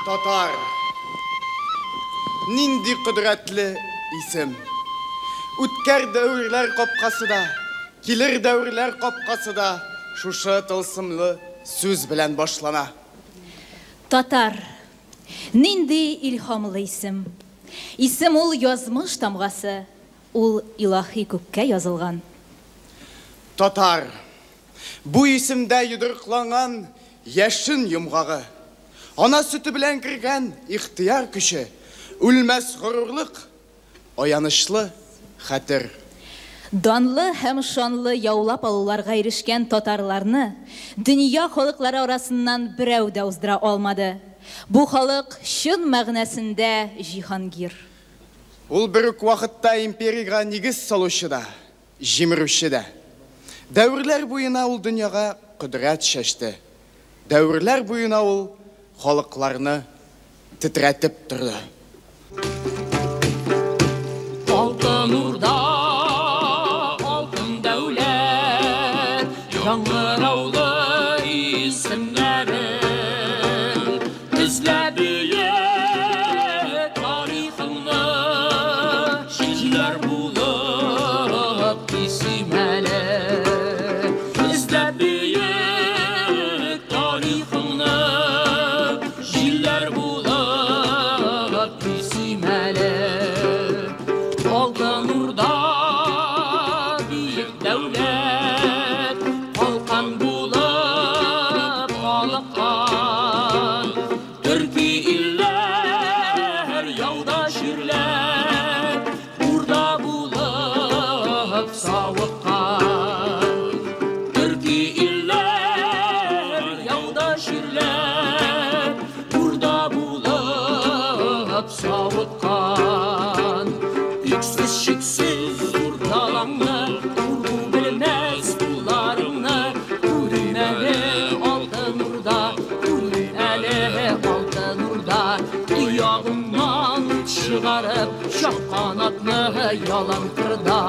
Татар. Нинди құдіретлі исем. Үткер дәуірлер қопқасыда, келер дәуірлер қопқасыда, шушы тылсымлы сөз білән башлана. Татар. Нинди илхамлы исем. Исем ул язмыш тамғасы, ул илахи күккә язылған. Татар. Бу исемдә йодрыкланган яшын йомгагы. Ана сөті белән кергән ихтияр көче, үлмәс горурлык, аянышлы хәтер. Данлы һәм шанлы яулап алуларга ирешкән татарларны дөнья халыклары арасыннан берәү дә уздыра алмады. Бу халык чын мәгънәсендә җиһангир. Ул бер үк вакытта империягә нигез салучы да, җимерүче дә. Дәврләр буена ул дөньяга кудрәт шашты. Дәврләр буена ул халыкларны титрәтеп торды. Алтын Урда, алтын дәүләт, яңгыраулы исемнәрен эзләп тарихыңны җилләр булып исемәле. Эзләп тарихыңны җилләр булып исемәле. Алтын Урда бийек дәүләт, калкан булып калыккан. Төрки илләр яуда ширләр, Урда булып савыккан. Төрки илләр яуда ширләр, Урда булып савыккан. Шексіз урдалаңны, урду білмәз бұларыңны, көрін әлі алтын Урда, көрін әлі алтын Урда. Тұяғыңнан шығарып, шаққан атны ялан қырда.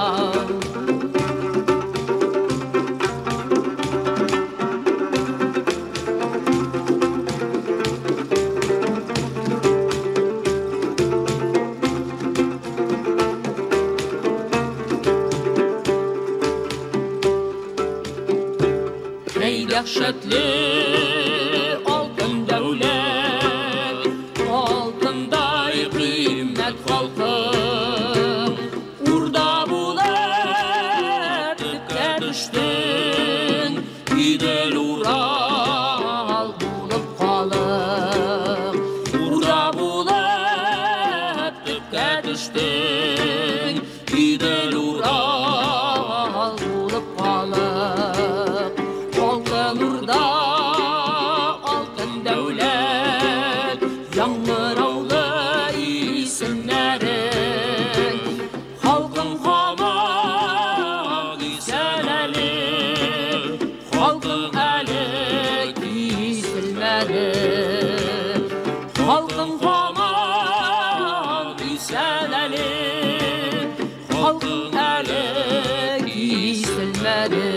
Дәһшәтле алтын дәүләт, алтындай кыйммәт халкым. Урда булып төпкә төштең, Идел Урал булып калып. Урда булып төпкә төштең, Идел Урал булып калып. Алтын Урда, алтын дәүләт, яңгыраулы исемнәрең. Халкың һаман исән әле, халкың әле киселмәде. Халкың һаман исән әле, халкың әле киселмәде.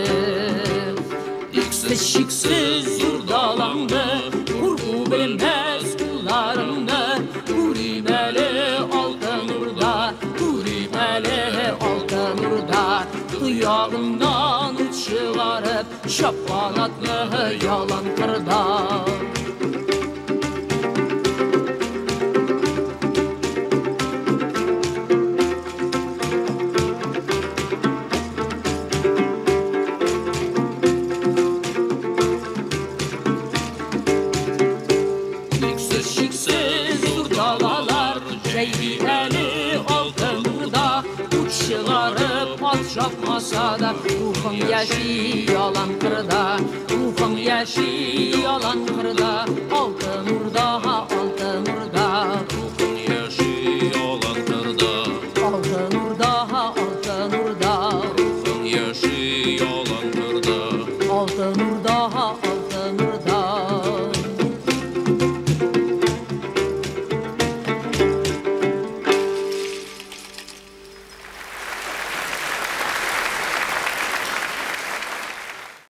Şiksiz urdalandı, kurgu bilmez kullarımdı. Kurimeli altın Urda, kurimeli altın Urda. Duyağından uç çıkarıp, şapkan atlı yalan kırda. Şapmasa da ruhum yaşı yalan kırda, ruhum yaşı yalan kırda. Altın Urda, altın Urda, ruhum yaşı yalan kırda. Altın Urda, altın Urda, ruhum yaşı yalan kırda. Altın Urda.